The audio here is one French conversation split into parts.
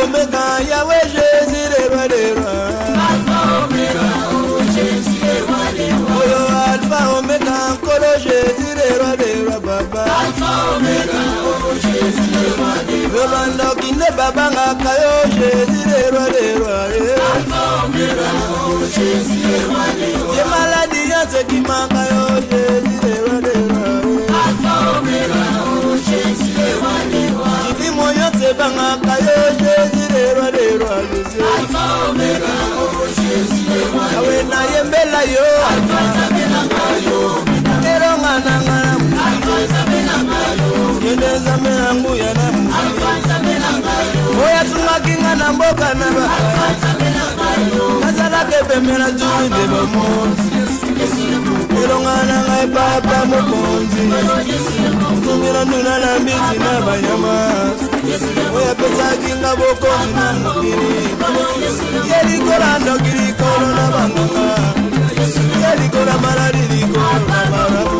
Omega, Yahweh Jésus, le roi des rois. Alpha Omega, oh Jésus, le roi des rois. Oh Alpha Omega, Kolo Jésus, le roi des rois, Baba. Alpha Omega, oh Jésus, le roi des rois. Rolando Kine Babanga Kayo, Jésus, le roi des rois. Alpha Omega, oh Jésus, le roi des rois. Les maladies, ce qui manque, oh Jésus, le roi des rois. Alpha Omega, oh Jésus, le roi des rois. Qui moyen c'est banga Kayo, Jésus, le roi des rois. Alpha Omega, oh Jésus, le roi des rois. Awe na yembela yo. Alpha Zabela Kayo. Eronga nanga. Alpha Zabela Kayo. Yende Zabela Nguya na. Alpha Zabela Kayo. Oya tunga kinga na mboka na ba. Alpha Zabela Kayo. Nazala kepemela juu de bomo. Eronga nanga papa mokonzi. Tumira nuna na mbiti na banyama. Oya pesa kinga bokonzi na mukiri. Yeli kolando kiri kolo na banganga. Yeli kola marari kolo na marabu.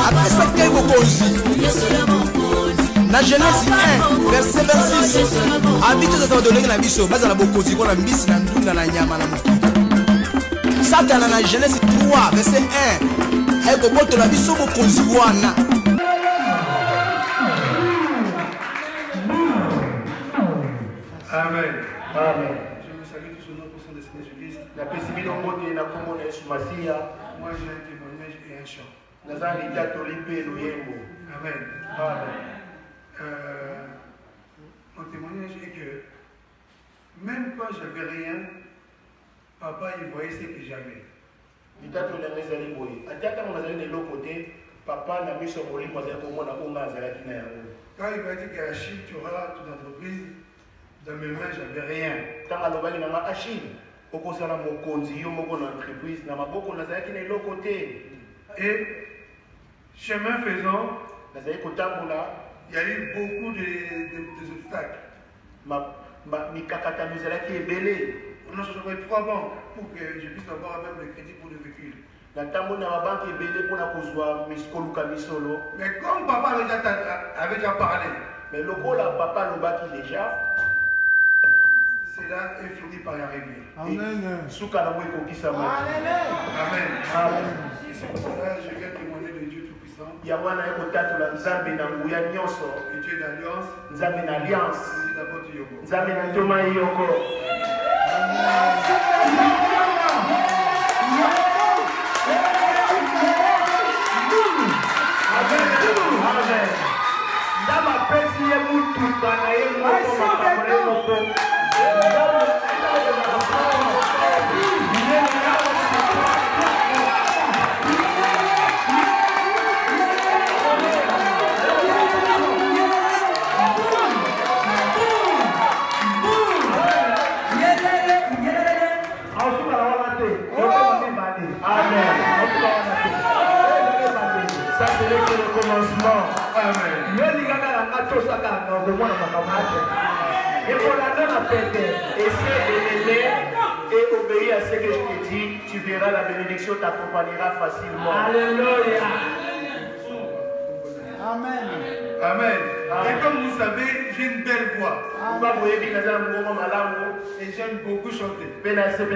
Après ça qu'il bokonzi. Na Genèse 1 verset 26. Habite de sa donner na biso baza na bokonzi ko na mbisi na ndunga na nyama na mukiri. Satan na Genèse 3 verset 1. Ay ko boto la biso bokonzi wana. Amen. Amen. Je vous salue tous au nom puissant de Seigneur Jésus-Christ. La pessimile mbote na kombo na Yesu Masiya. Moi j'ai un témoignage et un chant. Nazali tatoli pe loyembo. Amen. Amen. Mon témoignage est que même quand j'avais rien, papa il voyait ce que j'avais. Litatoli na ezali boye. Ataka mo nazali na lokote, papa na miso molimo azali komona ko ngazala kina yango. Quand il m'a dit qu'à Chine tu auras toute entreprise, dans mes mains j'avais rien. Tant alobali na ma Chine, okosala mokonzi yo moko na entreprise na maboko nazali na lokote. Et chemin faisant, nazali kotambola, il y a eu beaucoup d'obstacles. Mikakata mizalaki ebele. On a changé 3 banques pour que je puisse avoir même le crédit pour le véhicule. Na tambo na banque ebele pour na kozwa miskoluka misolo. Mais comme papa avait déjà parlé, mais lokola papa lobaki déjà, cela est fini par y arriver. Amen. Souka na mwiko kisama. Amen. Amen. C'est pour cela que je viens témoigner de Dieu Tout-Puissant. Yawana eko tatula nzambe na nguya nyonso. Et Dieu d'alliance. Nzambe na alliance. Nzambe na toma yoko. Amen. Ndaba pesi ye mutu bana ye moko makamure moko. Ça c'est le commencement. Amen. Et pour la même appétit, essaie de m'aimer et obéir à ce que je te dis, tu verras la bénédiction t'accompagnera facilement. Alléluia. Amen. Amen. Et comme vous savez, j'ai une belle voix. Et j'aime beaucoup chanter. Ceux qui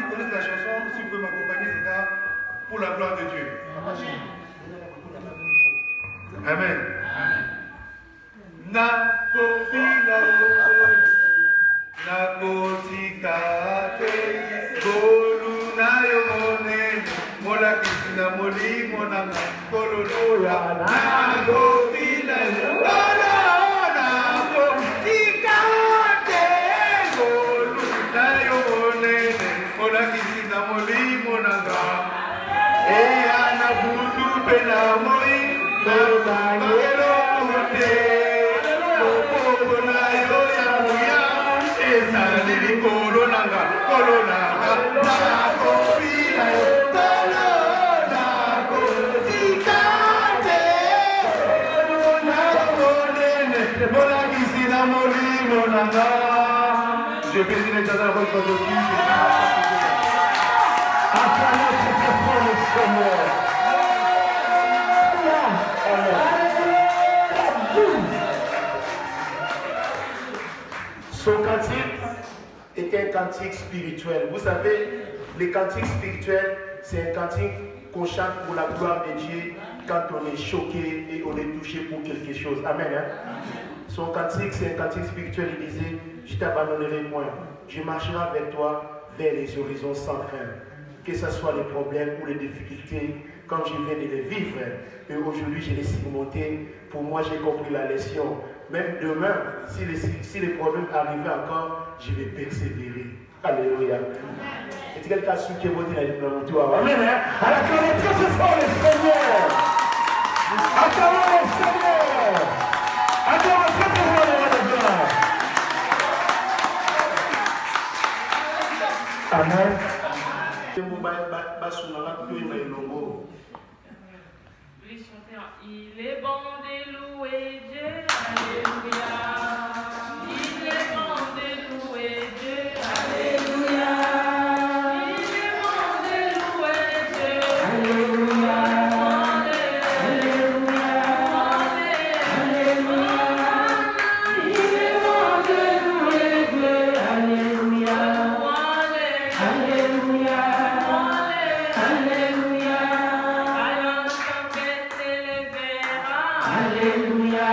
connaissent la chanson, si vous pouvez m'accompagner, c'est ça pour la gloire de Dieu. Amen. Nakobina nakotikate goluna yomone mola kisina molimo na kololola nakobina nakotikate goluna yomone mola kisina molimo na eya na budu pena moi Je bénis les gens dans votre vie. Après notre performance, Seigneur. Son cantique était un cantique spirituel. Vous savez, les cantiques spirituels, c'est un cantique qu'on chante pour la gloire de Dieu quand on est choqué et on est touché pour quelque chose. Amen. Hein? Son cantique, c'est un cantique spirituel. Il disait, je t'abandonnerai point. Je marcherai avec toi vers les horizons sans fin. Que ce soit les problèmes ou les difficultés, comme je viens de les vivre, et aujourd'hui je les surmonté, pour moi j'ai compris la leçon. Même demain, si les problèmes arrivent encore, je vais persévérer. Alléluia. Et quelqu'un qui est venu dans mon toit. Amen. Acclamez très fort le Seigneur. Acclamez le Seigneur. Acclamez très fort le roi de gloire. Amen. Il est bon de louer Dieu, alléluia. Il est bon de louer Dieu, alléluia. Il est bon de louer Dieu, alléluia. Alléluia. Alléluia. Il est bon de louer Dieu, alléluia. Alléluia. Alléluia. Allons chanter les vers. Alléluia.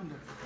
Bye.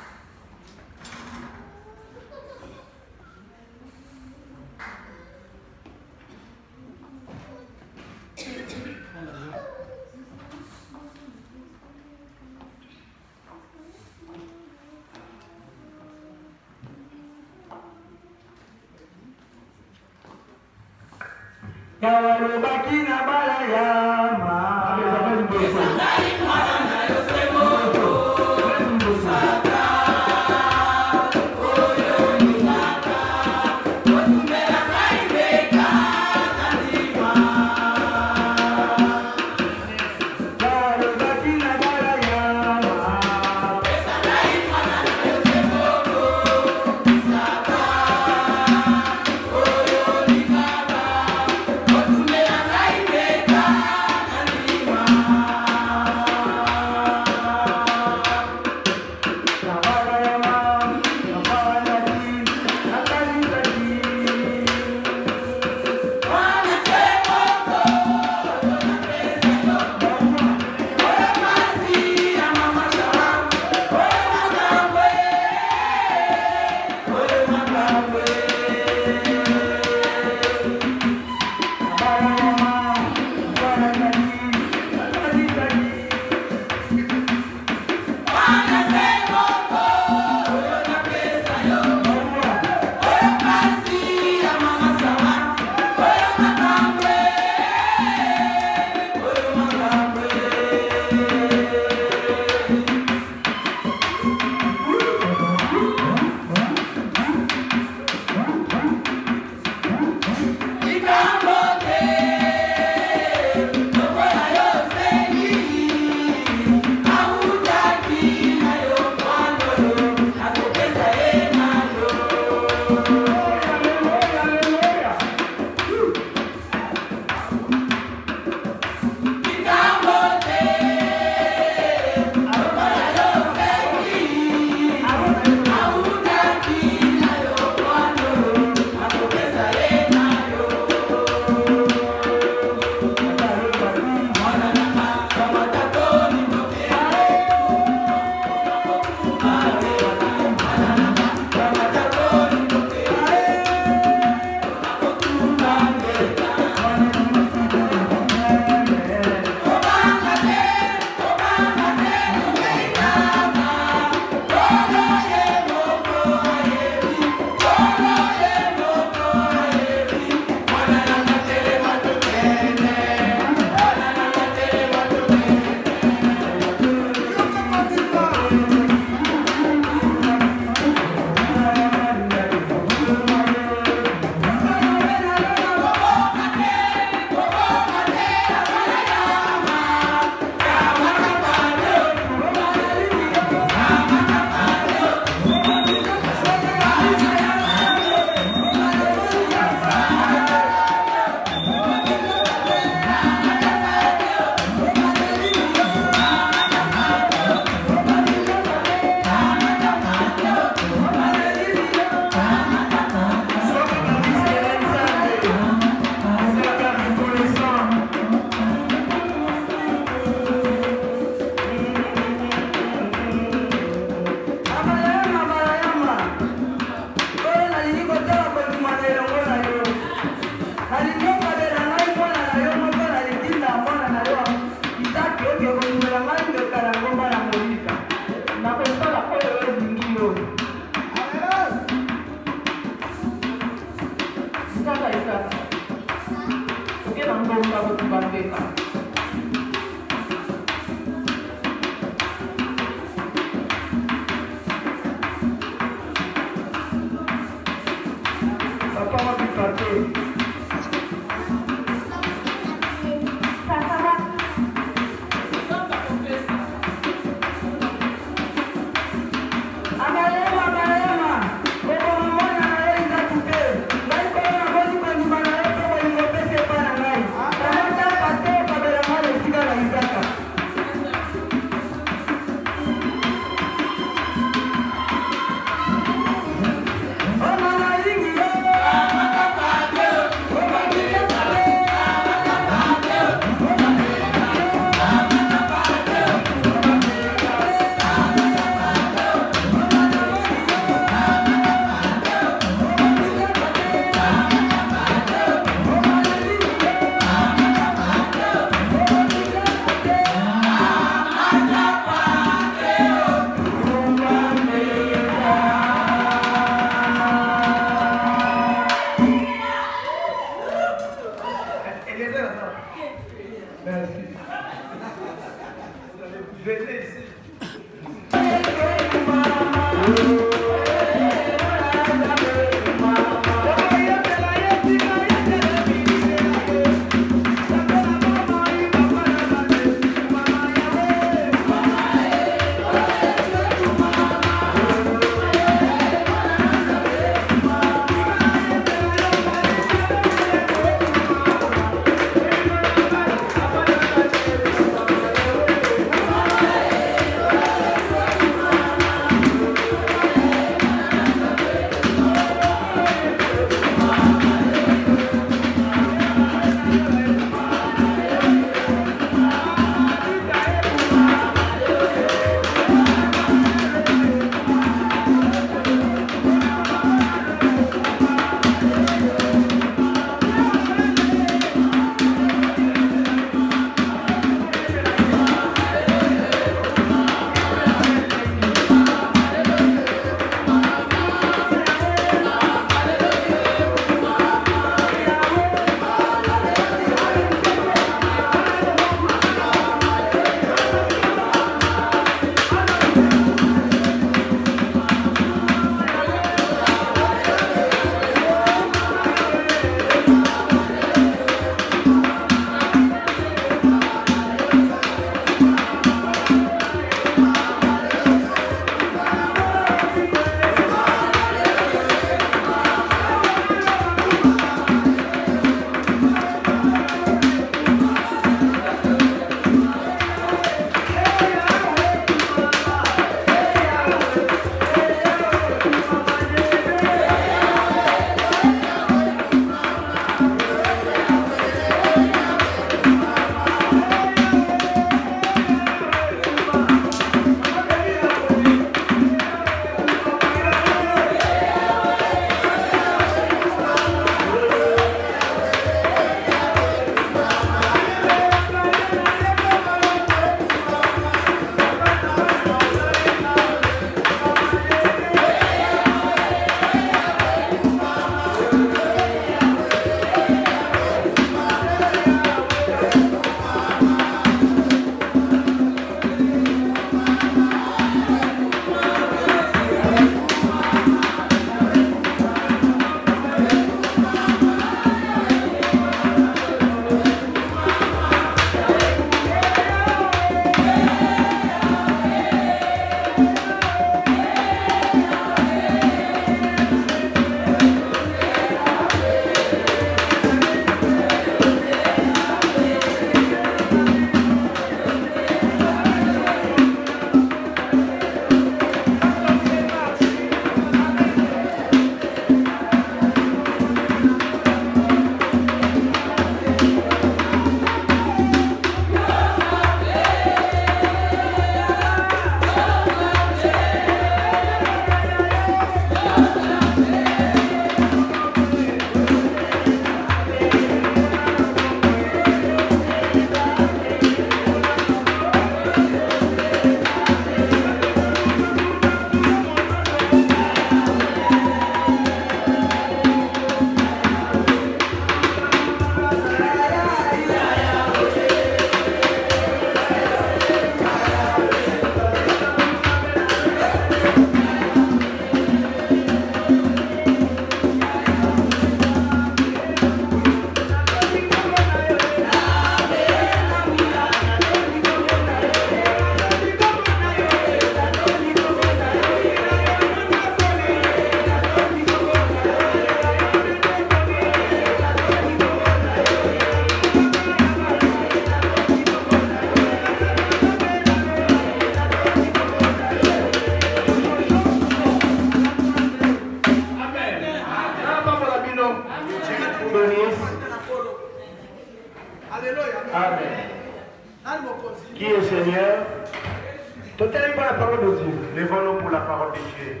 parole de Dieu. Levons-nous pour la parole de Dieu.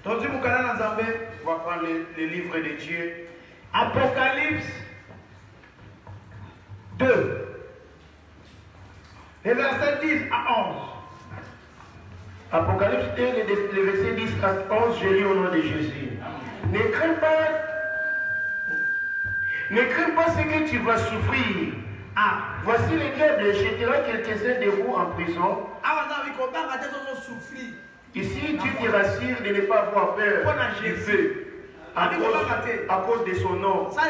Donc, si vous connaissez dans Zambé, On va prendre les livres de Dieu. Apocalypse 2, les versets 10 à 11. Apocalypse 1, les versets 10 à 11, je lis au nom de Jésus. Ne crains pas ce que tu vas souffrir. Ah, Voici le diable jettera quelques-uns de vous en prison. Ici, tu te rassures de ne pas avoir peur du feu à cause de son nom. Tu te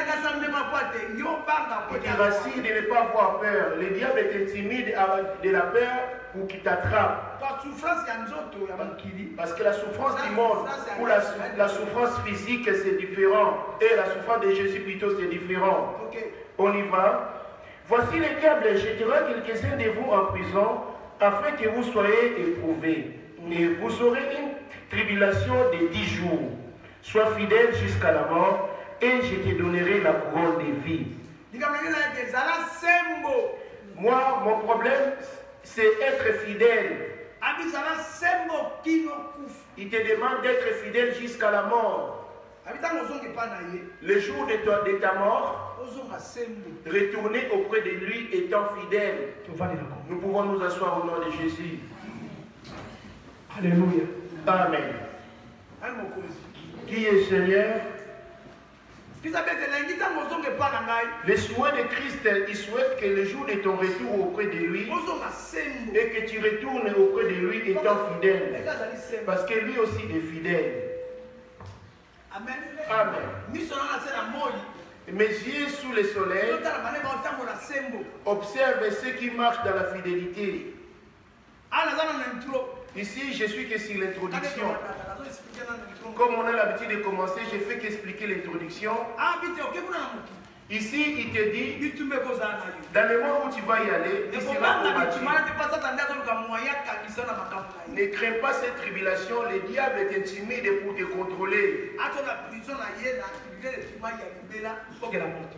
rassures de ne pas avoir peur. Le diable t'intimide de la peur pour qu'il t'attrape. Parce que la souffrance du monde, ou la souffrance physique, c'est différent. Et la souffrance de Jésus, plutôt, c'est différent. On y va. Voici le diable jettera quelques-uns de vous en prison afin que vous soyez éprouvés. Et vous aurez une tribulation de 10 jours. Sois fidèle jusqu'à la mort et je te donnerai la couronne de vie. Moi, mon problème, c'est être fidèle. Il te demande d'être fidèle jusqu'à la mort. Le jour de ta mort, retourner auprès de lui étant fidèle. Nous pouvons nous asseoir au nom de Jésus. Alléluia. Amen. Qui est Seigneur? Le souhait de Christ, il souhaite que le jour de ton retour auprès de lui et que tu retournes auprès de lui étant fidèle. Parce que lui aussi est fidèle. Amen. Amen. Mes yeux sous le soleil observent ceux qui marchent dans la fidélité. Ici, je suis que sur l'introduction. Comme on a l'habitude de commencer, je fais qu'expliquer l'introduction. Ici, il te dit, dans le moment où tu vas y aller, ne crains pas cette tribulation, le diable est intimide pour te contrôler.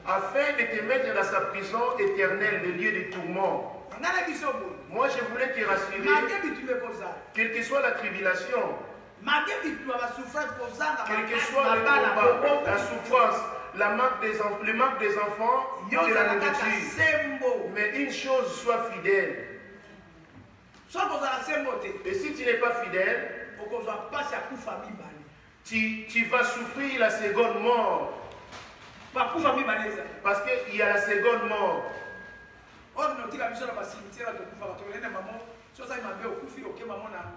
Afin de te mettre dans sa prison éternelle, le lieu de tourment. Moi, je voulais te rassurer, quelle que soit la tribulation, quel que soit le combat, la souffrance, le manque des enfants, de la nourriture. Mais une chose, sois fidèle. Et si tu n'es pas fidèle, tu vas souffrir la seconde mort. Parce qu'il y a la seconde mort.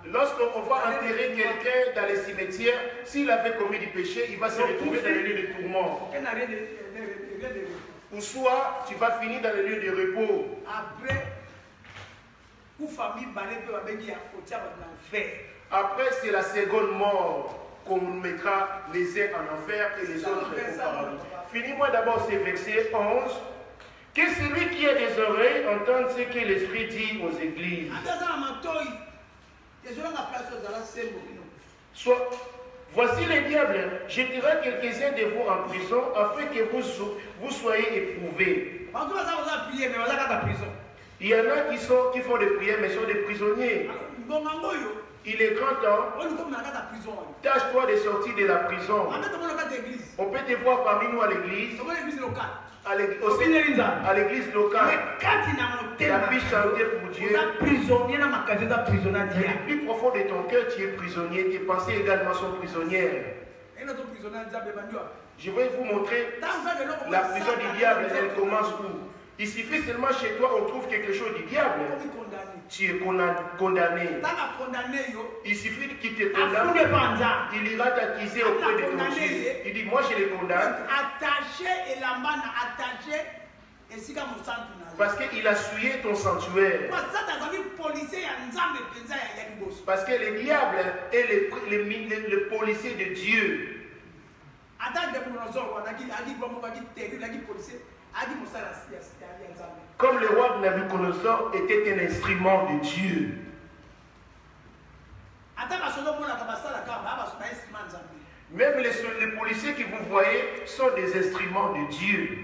Lorsqu'on va enterrer quelqu'un dans les cimetières, s'il avait commis du péché, il va se retrouver dans le lieu de tourment. Ou soit tu vas finir dans le lieu de repos. Après, c'est la seconde mort qu'on mettra les uns en enfer et les autres au paradis. Finis-moi d'abord ce verset 11. Que celui qui a des oreilles entende ce que l'Esprit dit aux églises. Soit, voici le diable jettera quelques-uns de vous en prison afin que vous soyez éprouvés. Il y en a qui font des prières mais sont des prisonniers. Il est grand temps. Tâche-toi de sortir de la prison. On peut te voir parmi nous à l'église. À l'église locale. La vie chanter pour Dieu. Mais le plus profond de ton cœur, tu es prisonnier. Tes pensées également sont prisonnières. Je vais vous montrer la prison du diable. Elle commence où? Il suffit seulement chez toi, on trouve quelque chose du diable. Tu es condamné. Il suffit qu'il te condamne. Il ira t'accuser auprès de ton juge. Il dit, moi je le condamne. Parce qu'il a souillé ton sanctuaire. Parce que le diable est le policier de Dieu. Comme le roi Nabucodonosor était un instrument de Dieu. Même les policiers que vous voyez sont des instruments de Dieu.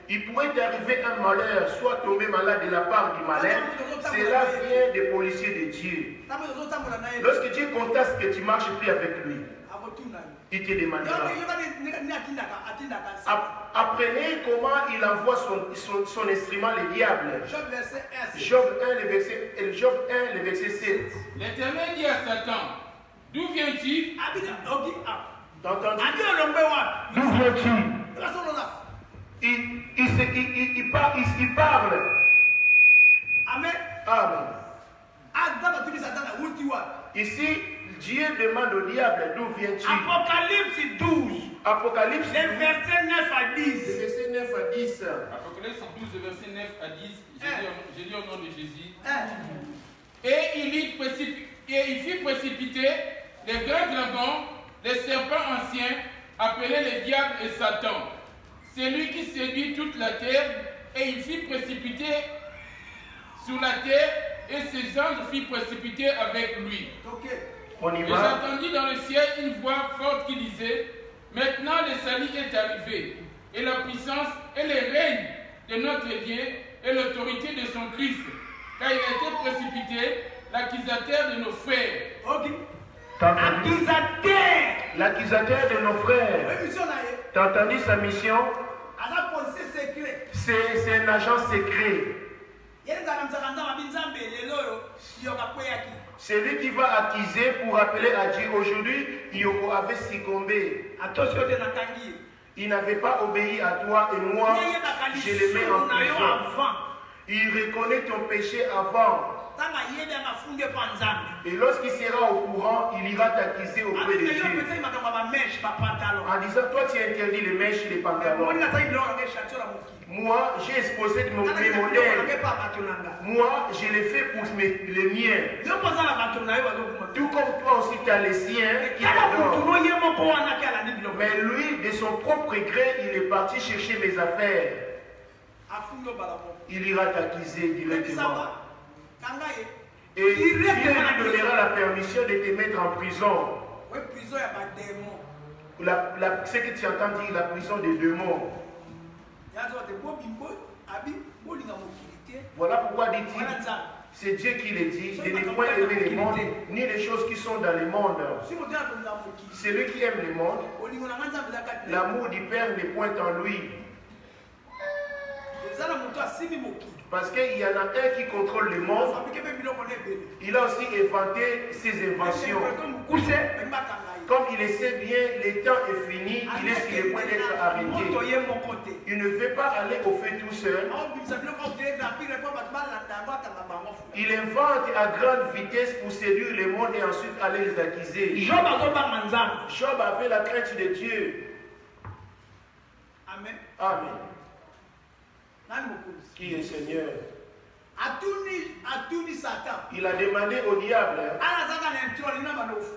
Il pourrait t'arriver un malheur, soit tomber malade de la part du malin. Cela vient des policiers de Dieu. Lorsque Dieu constate que tu ne marches plus avec lui, il te demandera. Apprenez comment il envoie son instrument, le diable. Job 1, le verset 7. L'Éternel dit à Satan, d'où viens-tu? T'entends? D'où viens-tu? Il parle. Amen. Amen. Ici, Dieu demande au diable d'où viens-tu. Apocalypse 12. Apocalypse 12. Les versets 9 à 10. Les versets 9 à 10. Apocalypse 12, verset 9 à 10. Je lis au nom de Jésus. Et il fit précipiter les grands dragons, les serpents anciens, appelés les diables et Satan. C'est lui qui séduit toute la terre, et il fit précipiter sur la terre, et ses anges firent précipiter avec lui. On y Et va. j'entendis dans le ciel une voix forte qui disait, maintenant le salut est arrivé, et la puissance et le règne de notre Dieu et l'autorité de son Christ, car il a été précipité, l'accusateur de nos frères. L'accusateur de nos frères. T'as entendu sa mission? C'est un agent secret. C'est lui qui va accuser pour appeler à Dieu. Aujourd'hui, Yoko avait succombé. Il n'avait pas obéi à toi et moi. Je le mets en prison. Il reconnaît ton péché avant. Et lorsqu'il sera au courant, il ira t'accuser auprès de Dieu. En disant, toi tu interdis les mèches et les pantalons. Moi, j'ai exposé mes modèles. Moi, je l'ai fait pour les miens. Tout comme toi aussi, tu as les siens qui adorent. Mais lui, de son propre gré, il est parti chercher mes affaires. Il ira t'accuser directement. Et Dieu lui donnera la permission de te mettre en prison. Ce que tu entends dire, la prison des démons. Voilà pourquoi dit-il, c'est Dieu qui le dit, de ne point aimer le monde, ni les choses qui sont dans le monde. Celui qui aime le monde, l'amour du Père n'est point en lui. Parce qu'il y en a un qui contrôle le monde. Il a aussi inventé ses inventions. Comme il sait bien, le temps est fini, il est sur le point d'être arrêté. Il ne veut pas aller au feu tout seul. Il invente à grande vitesse pour séduire le monde et ensuite aller les accuser. Job avait la crainte de Dieu. Amen. Amen. Qui est Seigneur? Il a demandé au diable.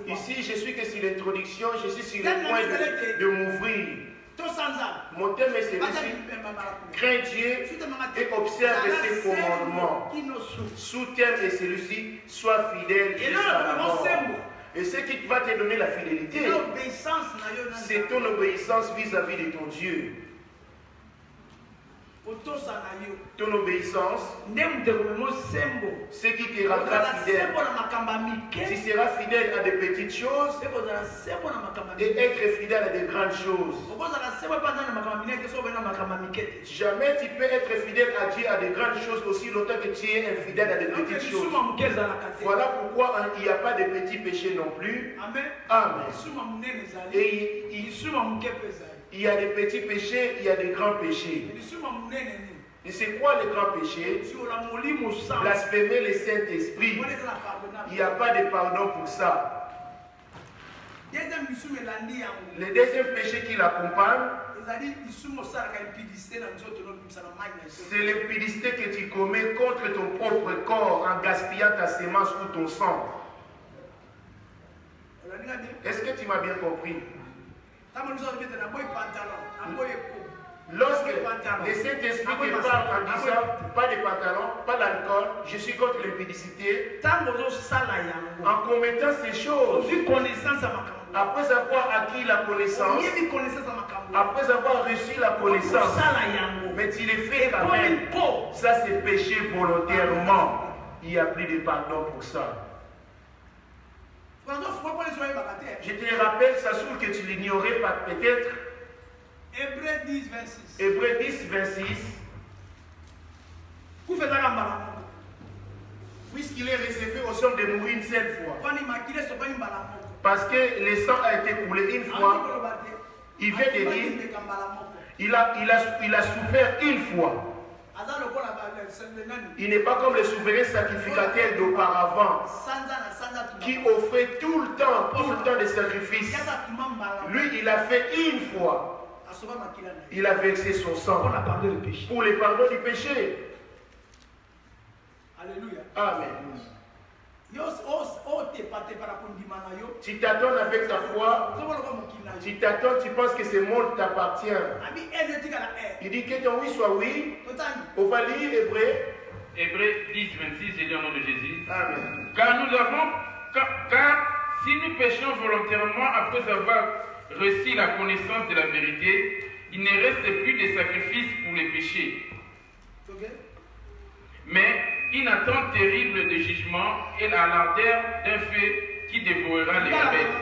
Ici, je suis que sur l'introduction, je suis sur le point de m'ouvrir. Mon thème est celui-ci. Crains Dieu et observe ses commandements. Sous-thème est celui-ci. Sois fidèle jusqu'à la mort. Et ce qui va te donner la fidélité, c'est ton obéissance vis-à-vis de ton Dieu. Ton obéissance, ce qui te rendra fidèle. Tu seras fidèle à des petites choses et être fidèle à des grandes choses. Jamais tu peux être fidèle à Dieu à des grandes choses aussi longtemps que tu es infidèle à des petites choses. Voilà pourquoi il n'y a pas de petits péchés non plus. Amen. Et il y a des petits péchés, il y a des grands péchés. Et c'est quoi les grands péchés? Blasphémer le Saint-Esprit. Il n'y a pas de pardon pour ça. Le deuxième péché qui l'accompagne, c'est l'impudicité que tu commets contre ton propre corps en gaspillant ta sémence ou ton sang. Est-ce que tu m'as bien compris? Lorsque le Saint-Esprit te parle en disant pas de pantalon, pas d'alcool, je suis contre l'impudicité, en commettant ces choses, après avoir acquis la connaissance, après avoir reçu la connaissance, mais tu les fais quand même, ça c'est péché volontairement. Il n'y a plus de pardon pour ça. Je te rappelle, ça se trouve que tu l'ignorais pas peut-être. Hébreux 10, 26. Hébreux 10, 26. Puisqu'il est réservé au sang de mourir une seule fois. Parce que le sang a été coulé une fois. Il vient de dire, il a souffert une fois. Il n'est pas comme le souverain sacrificateur d'auparavant qui offrait tout le temps des sacrifices. Lui, il a fait une fois. Il a versé son sang pour le pardon du péché. Alléluia. Amen. Tu t'attends avec ta foi. Tu t'attends, tu penses que ce monde t'appartient. Il dit que ton oui soit oui. On va lire Hébreux. Hébreux 10, 26, j'ai dit au nom de Jésus. Amen. Car si nous péchons volontairement après avoir reçu la connaissance de la vérité, il ne reste plus de sacrifice pour les péchés. Mais une attente terrible de jugement et la l'ardeur d'un feu qui dévorera les rebelles.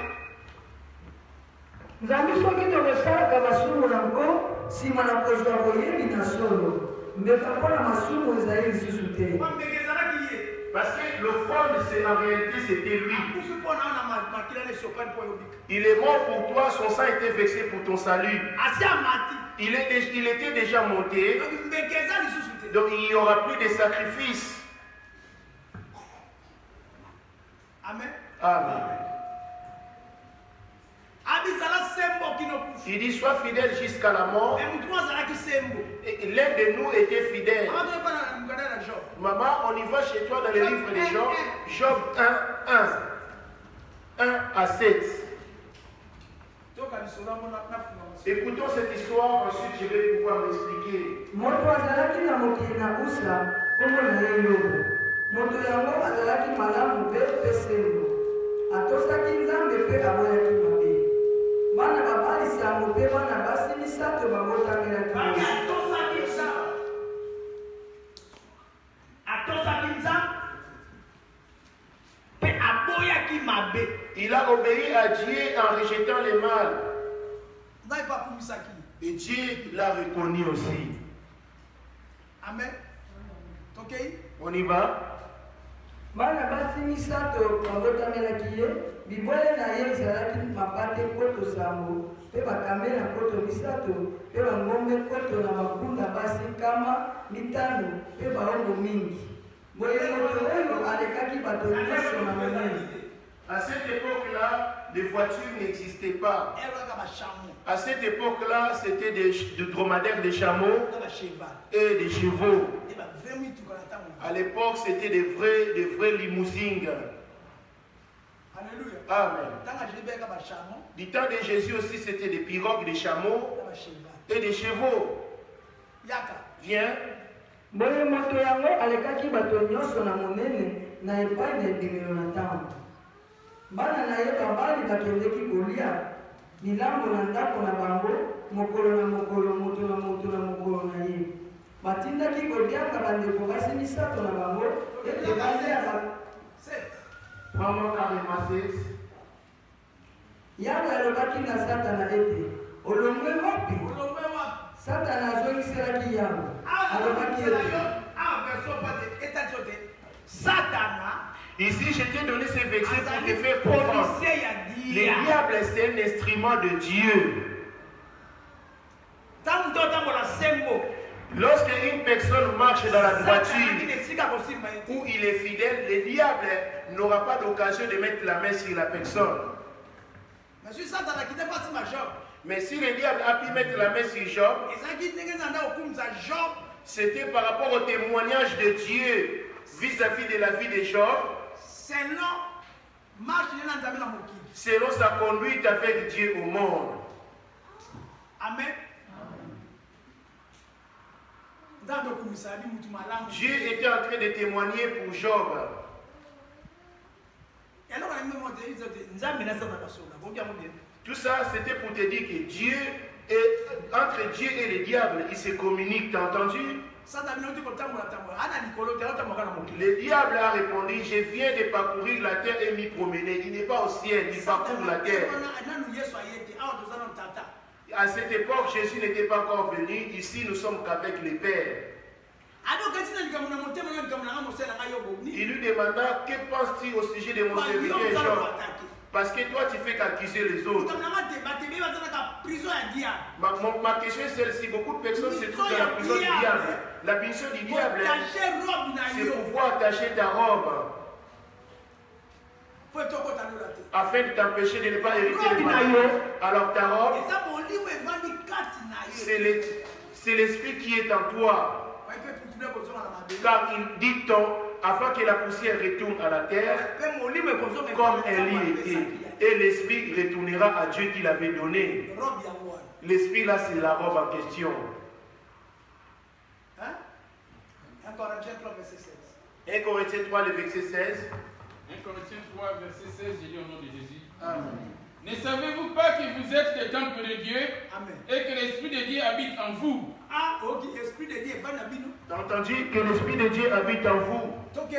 Nzambi soki tokosalaka masumu nango nsima na kozwa boyebi na solo mbeka mpona masumu ezali lisusu te. Parce que le fond, en réalité, c'était lui. Il est mort pour toi, son sang a été versé pour ton salut. Il était déjà monté. Donc il n'y aura plus de sacrifices. Amen. Amen. Il dit sois fidèle jusqu'à la mort. Et l'un de nous était fidèle. Maman, on y va chez toi dans le livre de Job. Job 1 à 7. Écoutons cette histoire, ensuite je vais pouvoir m'expliquer. Moto azalaki na mokili na Usa, kombo na ye Yobu. Moto yango azalaki malamu pe sembo. Atosaki Nzambe pe aboyaki mabe. Bana babalisi yango pe bana basi misato babotangelaki ye. Il a obéi à Dieu en rejetant le mal. Et Dieu l'a reconnu aussi. Amen. Ok? On y va? Bana basi misato babotangelaki ye, bibwele na ye ezalaki mapate koto sambo, pe bakambe na koto misato, pe bangombe koto na mapunda basi nkama mitano, pe baongo mingi. Boye moto oyo alekaki bato nyonso na monene. À cette époque-là, les voitures n'existaient pas. À cette époque-là, c'était des dromadaires, des chameaux et des chevaux. À l'époque, c'était des vrais limousines. Alléluia. Amen. Du temps de Jésus aussi, c'était des pirogues, des chameaux et des chevaux. Viens. Boye moto yango alekaki bato nyonso na monene na epai na ebimelo na ntango. Bana na ye babali bakendeki kolia milambo na ndako na bango mokolo na mokolo, moto na moto na mokolo na ye. Batindaki kodianga bandeko basi misato na bango ete bazela yango alobaki na Satana ete olongwe wapi? Satana azongiselaki yango alobaki ete Satana. Ici, je t'ai donné ce verset pour te faire comprendre. Le diable, c'est un instrument de Dieu. Lorsque une personne marche dans la droiture où il est fidèle, le diable n'aura pas d'occasion de mettre la main sur la personne. Mais si le diable a pu mettre la main sur Job, c'était par rapport au témoignage de Dieu vis-à-vis de la vie de Job, selon sa conduite avec Dieu au monde. Amen. Dieu était en train de témoigner pour Job. Tout ça, c'était pour te dire que Dieu, entre Dieu et le diable, ils se communiquent. T'as entendu? Le diable a répondu, je viens de parcourir la terre et m'y promener. Il n'est pas au ciel, il parcourt la terre. À cette époque, Jésus n'était pas encore venu. Ici, nous sommes qu'avec les pères. Il lui demanda, que penses-tu au sujet de mon serviteur Job? Parce que toi, tu fais qu'accuser les autres. Ma question est celle-ci. Beaucoup de personnes se trouvent dans la prison du diable. La prison du diable, c'est pouvoir attacher ta robe afin de t'empêcher de ne pas hériter le mal. Alors ta robe, c'est l'esprit qui est en toi. Car il dit afin que la poussière retourne à la terre comme elle y était. Et l'esprit retournera à Dieu qui l'avait donné. L'esprit là, c'est la robe en question. 1 Corinthiens 3, le verset 16. 1 Corinthiens 3, verset 16, j'ai lu au nom de Jésus. Amen. Ne savez-vous pas que vous êtes le temple de Dieu? Amen. Et que l'Esprit de Dieu habite en vous? Ah, ok, l'Esprit de Dieu est T'as entendu que l'Esprit de Dieu habite en vous? Ok.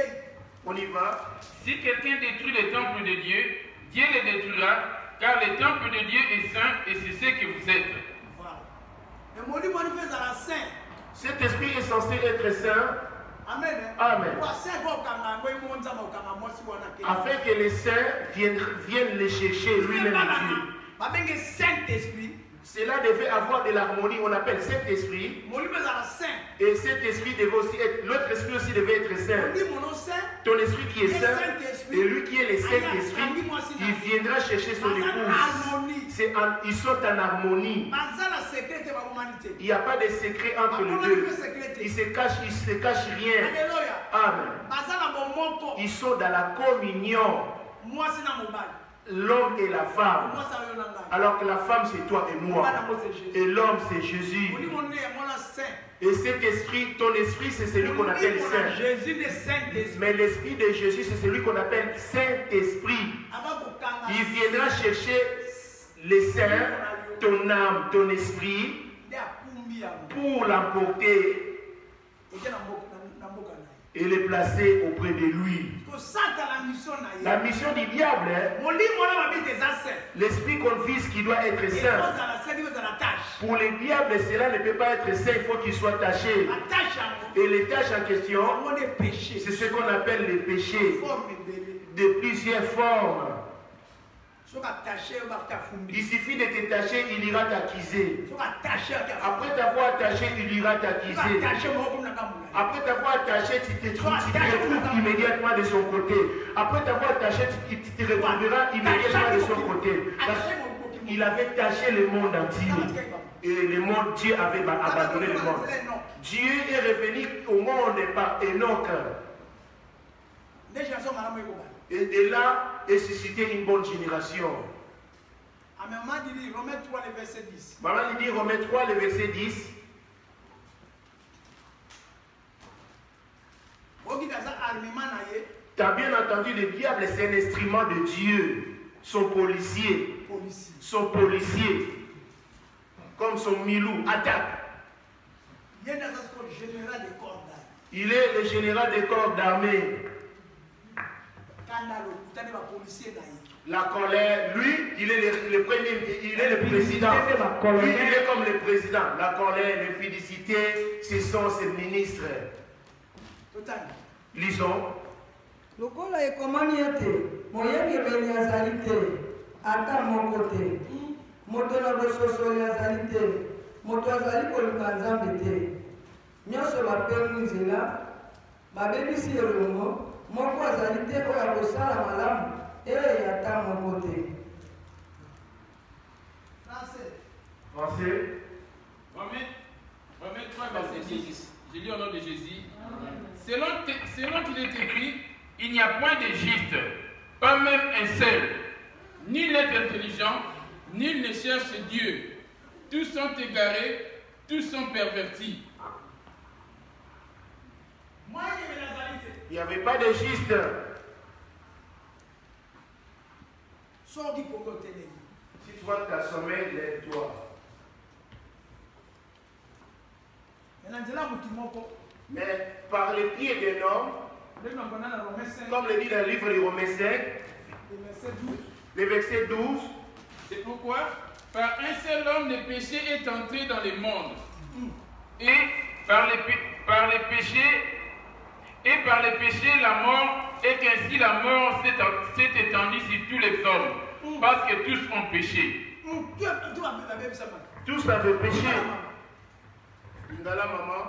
On y va. Si quelqu'un détruit le temple de Dieu, Dieu le détruira, car le temple de Dieu est saint et c'est ce que vous êtes. Voilà. Cet esprit est censé être saint. Amen. Amen. Afin que les saints viennent les chercher lui-même Dieu. Cela devait avoir de l'harmonie, on appelle Saint-Esprit. Et cet esprit devait aussi être, l'autre esprit aussi devait être saint. Ton esprit qui est saint, et lui qui est le Saint-Esprit, il viendra chercher son épouse. Ils sont en harmonie. Il n'y a pas de secret entre les deux. Ils se cachent rien. Amen. Ils sont dans la communion. L'homme et la femme. Alors que la femme c'est toi et moi. Et l'homme c'est Jésus. Et cet esprit, ton esprit c'est celui qu'on appelle saint. Mais l'esprit de Jésus c'est celui qu'on appelle Saint-Esprit. Il viendra chercher les saints, ton âme, ton esprit, pour l'emporter et les placer auprès de lui. La mission du diable, l'esprit qu'on vise qui doit être saint. Pour les diables, cela ne peut pas être saint, il faut qu'il soit taché. Et les tâches en question, c'est ce qu'on appelle les péchés de plusieurs formes. Il suffit de te tâcher, il ira t'accuser. Après t'avoir attaché, il ira t'accuser. Après t'avoir attaché, tu te retrouves immédiatement de son côté. Après t'avoir attaché, tu te retrouveras immédiatement de son côté. Parce qu'il avait taché le monde entier. Et le monde, Dieu avait abandonné le monde. Dieu est revenu au monde par Enoch. Et de là est suscité une bonne génération. Maman dit Romains 3, le verset 10. Maman dit Romains 3, le verset 10. Tu as bien entendu, le diable c'est un instrument de Dieu. Son policier. Son policier. Comme son milou. Attaque. Il est le général des corps d'armée. La colère, lui, il est le premier, il est le président. Lui, il est comme le président. La colère, l'impunicité, ce sont ses ministres. Lisons. Lokola ekomani ete moyengebeli azali te ata moko te moto na bososoli azali te moto azali koluka nzambe te nyonso bapengi nzela babebisi elongo moko azali te oyo akosala malamu ata moko te. Français. Romains 3, verset 10. Je lis au nom de Jésus. Selon qu'il est écrit, il n'y a point de juste, pas même un seul. Nul n'est intelligent, nul ne cherche Dieu. Tous sont égarés, tous sont pervertis. Il n'y avait pas de juste. Si tu vois que tu as sommeil, lève-toi. Mais par les pieds d'un homme, comme le dit dans le livre des Romains 5, le verset 12, c'est pourquoi, par un seul homme, le péché est entré dans le monde. Et par les péchés, la mort, et qu'ainsi la mort s'est étendue sur tous les hommes, parce que tous ont péché. Tous avaient péché. Ndala maman.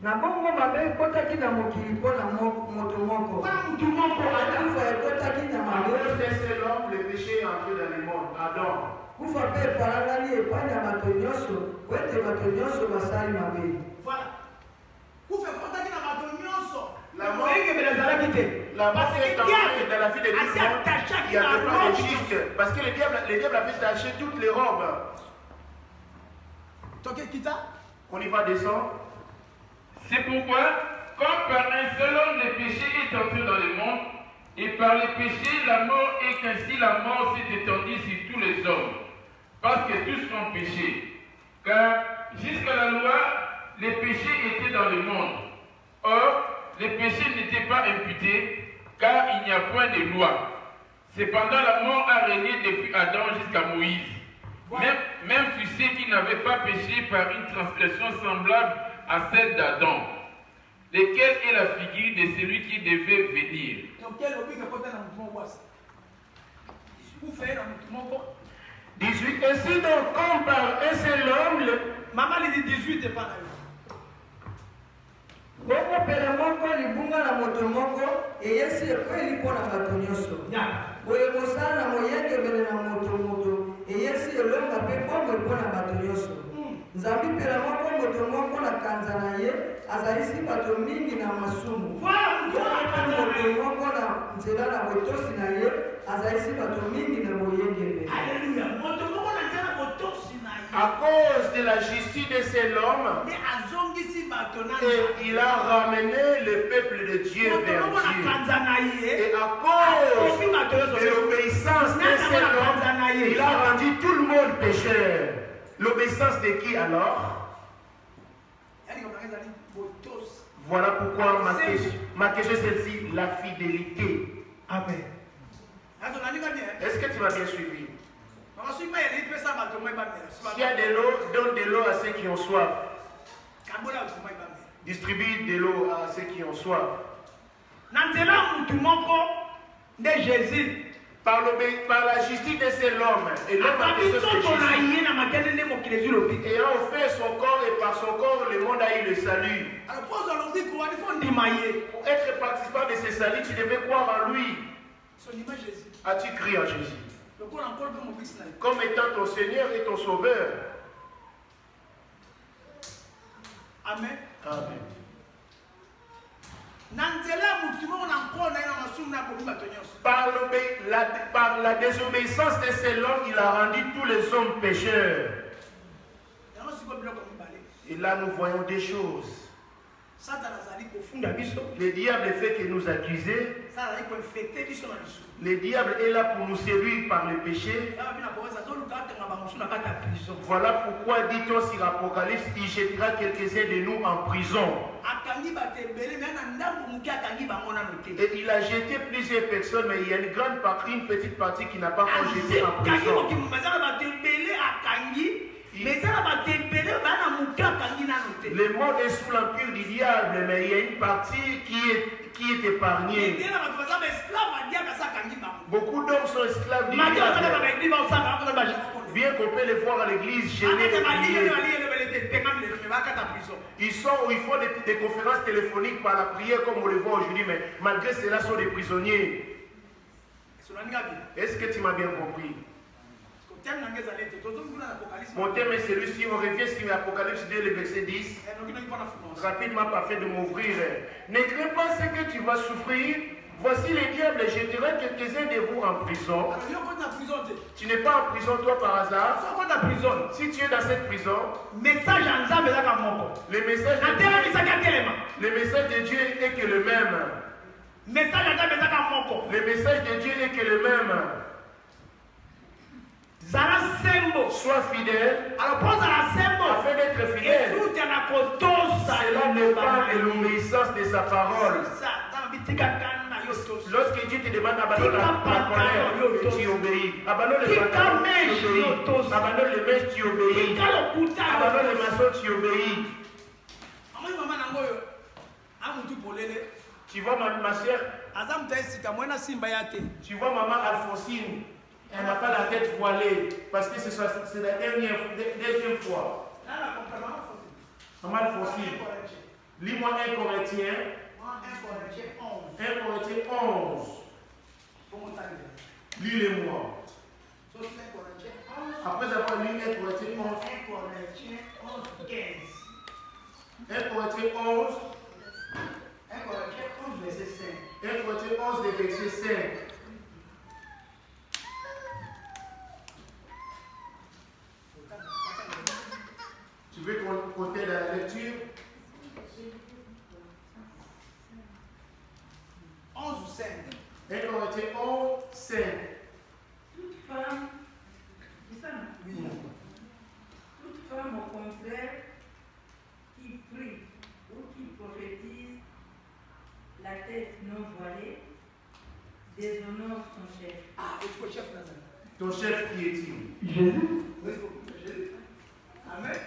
Na bongo mabe ekotaki na mokili mpona moto moko kufa ekotaki na mabe C'est l'homme, le péché est entré dans le monde. Adam. kufa mpe epalangani epai na bato nyonso po ete bato nyonso basali mabe. La mort est entrée dans la vie de tout le monde. Il n'y avait pas de juste. Parce que le diable avait taché toutes les robes. On y va descendre. C'est pourquoi, comme par un seul homme le péché est entré dans le monde, et par le péché la mort, et qu'ainsi la mort s'est étendue sur tous les hommes, parce que tous ont péché. Car jusqu'à la loi, les péchés étaient dans le monde. Or, les péchés n'étaient pas imputés, car il n'y a point de loi. Cependant, la mort a régné depuis Adam jusqu'à Moïse. Même fut ceux qui n'avaient pas péché par une transgression semblable à celle d'Adam, lequel est la figure de celui qui devait venir. Ainsi donc, comme par un seul homme, Maman dit 18 et pas là. bongo pele moko libunga na moto moko eyesi ekweli mpo na bato nyonso boye mosala na moyengebele na moto eyesi elonga mpe bomoi mpo na bato nyonso nzambi pele moko na kanza na ye azalisi bato mingi na masumu moto moko na nzela na botosi na ye azalisi bato mingi na moyengebele. à cause de la justice de cet homme, et il a ramené le peuple de Dieu vers Dieu. Et à cause de l'obéissance de cet homme, il a rendu tout le monde pécheur. L'obéissance de qui alors? Voilà pourquoi ma question c'est celle-ci, la fidélité. Amen. Est-ce que tu m'as bien suivi? S'il y a de l'eau, donne de l'eau à ceux qui ont soif. Distribue de l'eau à ceux qui ont soif. Par la justice de cet homme, et l'homme a fait Jésus. Ayant offert son corps, et par son corps, le monde a eu le salut. Pour être participant de ce salut, tu devais croire en lui. As-tu cru en Jésus? Comme étant ton Seigneur et ton Sauveur. Amen. Amen. Par la désobéissance de cet homme, il a rendu tous les hommes pécheurs. Et là, nous voyons des choses. Le diable fait que nous accuser. Le diable est là pour nous séduire par le péché. Voilà pourquoi, dit-on sur Apocalypse, il jettera quelques-uns de nous en prison. Et il a jeté plusieurs personnes, mais il y a une grande partie, une petite partie qui n'a pas encore jeté en prison. Le monde est sous l'empire du diable, mais il y a une partie qui est épargnée. Beaucoup d'hommes sont esclaves du diable. Bien qu'on peut les voir à l'église gênés de prier. Ils font des conférences téléphoniques par la prière comme on le voit aujourd'hui, mais malgré cela sont des prisonniers. Est-ce que tu m'as bien compris? Mon thème est celui-ci, on revient sur Apocalypse 2, le verset 10. Rapidement, parfait de m'ouvrir. Ne crains pas ce que tu vas souffrir. Voici les diables jetteraient quelques-uns de vous en prison. Tu n'es pas en prison toi par hasard. Si tu es dans cette prison, le message de Dieu est que le même. Le message de Dieu est que le même. Sois fidèle. Afin d'être fidèle, cela dépend de l'obéissance de sa parole. Lorsque Dieu te demande d'abandonner la colère, tu obéis. Abandonne les pantalons, tu obéis. Abandonne les mèches, tu obéis. Abandonne les maçons, tu obéis. Tu vois ma soeur, tu vois maman Alphonsine, elle n'a pas la tête voilée parce que c'est la deuxième fois. Maman Alphonsine, lis-moi 1 Corinthiens 11. Lis-le-moi. Après avoir lu 1 Corinthiens 11. 1 Corinthiens 11. 1 Corinthiens 11, verset 5. Tu veux compter la lecture? 11 ou 5. 1 Corinthiens 11, 5. Toute femme, c'est ça, non? Oui. Toute femme au contraire qui prie ou qui prophétise la tête non voilée déshonore son chef. Ah, il faut chef là. Ton chef qui est-il? Jésus. Amen.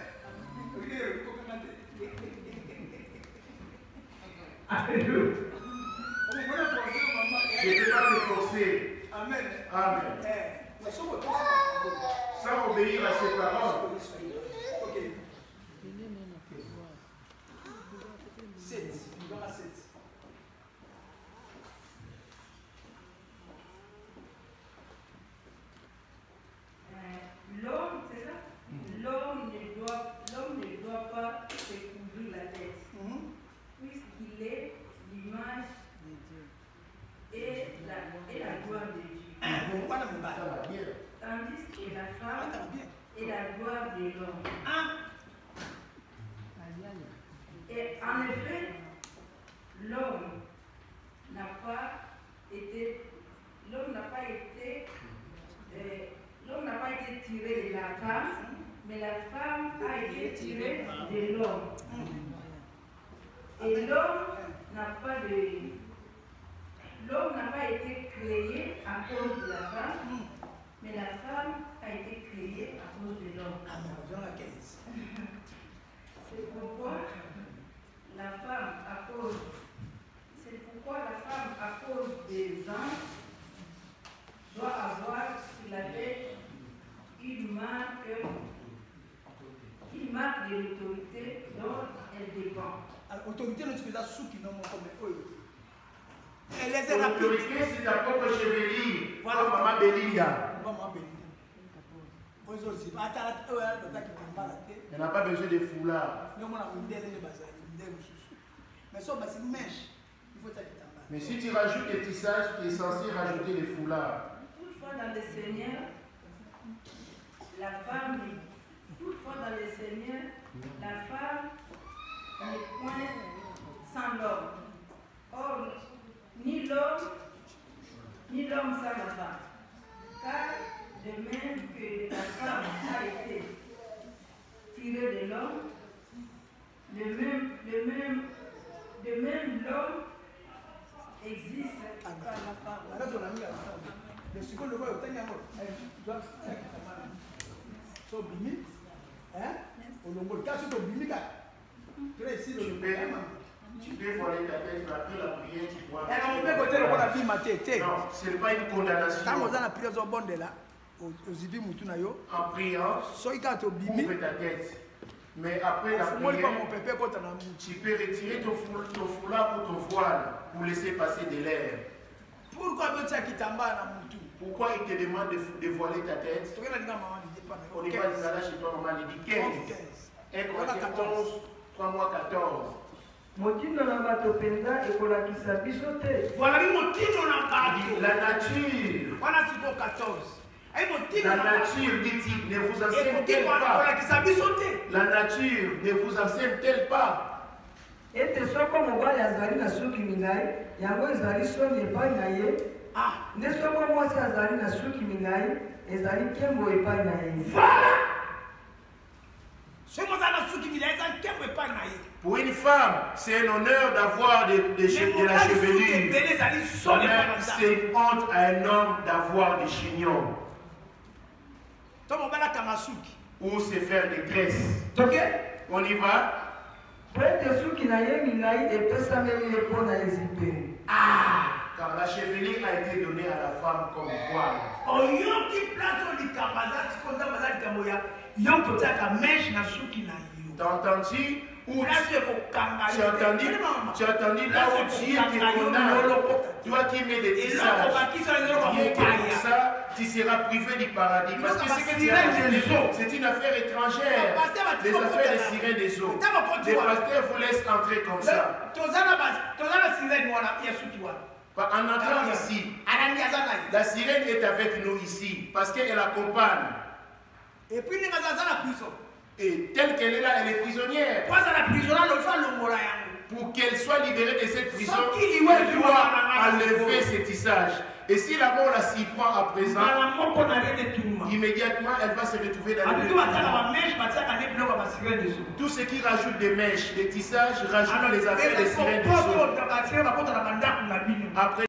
Alléluia. Je ne vais pas te forcer. Amen. Amen. Sans obéir à ses paroles. Ok. 7. Il va à 7. L'homme, c'est ça? L'homme ne doit pas se couvrir la tête, puisqu'il est l'image de Dieu et la gloire de Dieu. Tandis que la femme est la gloire de l'homme. Et en effet, l'homme n'a pas été tiré de la femme, mais la femme a été tirée de l'homme. Et l'homme n'a pas été créé à cause de la femme, mais la femme a été créée à cause de l'homme. C'est pourquoi la femme, à cause des anges, doit avoir sur la tête une marque de l'autorité dont elle dépend. L'autorité ne se fait sous qui n'ont pas comme eux. L'autorité, c'est ta propre chevelure. Voilà, Maman Belinda. Elle n'a pas besoin de foulard. Mais si tu rajoutes des tissages, tu es censé rajouter des foulards. Toutefois, dans le Seigneur, la femme n'est point sans l'homme. Or, ni l'homme sans la femme. Car de même que la femme a été tirée de l'homme, de même l'homme existe par la femme. Tu peux voler ta tête, mais après la prière, tu dois. Non, ce n'est pas une condamnation. En priant, ouvre ta tête. Mais après la prière, tu peux retirer ton foulard pour ton voile pour laisser passer de l'air. Pourquoi il te demande de voiler ta tête? On y va chez toi, maman, il dit 15. 1 Corinthiens 11, 3 mois 14. motindo na bato penza ekolakisa biso te. Voilà le motindo na bato. La nature. Wana siko 14. Ay motindo La na bato. nature, dit-il, ne vous enseigne-t-elle Motindo pas? ekolakisa biso te. La nature ne vous enseigne-t-elle pas? Ete soko mobali azali na suki mingai yango ezali soni epai na ye. Nde soko mwasi azali na suki mingai ezali nkembo epai na ye. Voilà. Ce mot na suki mingai ezali nkembo epai na ye. Pour une femme, c'est un honneur d'avoir de la chevelure. C'est une honte à un homme d'avoir des chignons. Ou se faire des graisses. On y va? Car la chevelure a été donnée à la femme comme voile. T'entends-tu? Ou tu as entendu là où Dieu te condamne, toi qui mets des tissages, bien que pour ça, tu seras privé du paradis. Parce que ce que tu as fait, c'est une affaire étrangère, des affaires des sirènes des eaux. Les pasteurs vous laissent entrer comme ça. En entrant ici, la sirène est avec nous ici, parce qu'elle accompagne. Et puis, nous avons et telle qu'elle est là, elle est prisonnière. Pour qu'elle soit libérée de cette prison, elle doit enlever ses tissages. Et si la mort la s'y prend à présent, immédiatement elle va se retrouver dans le tout ce qui rajoute des mèches, des tissages, rajoute les affaires des sirènes des eaux. Après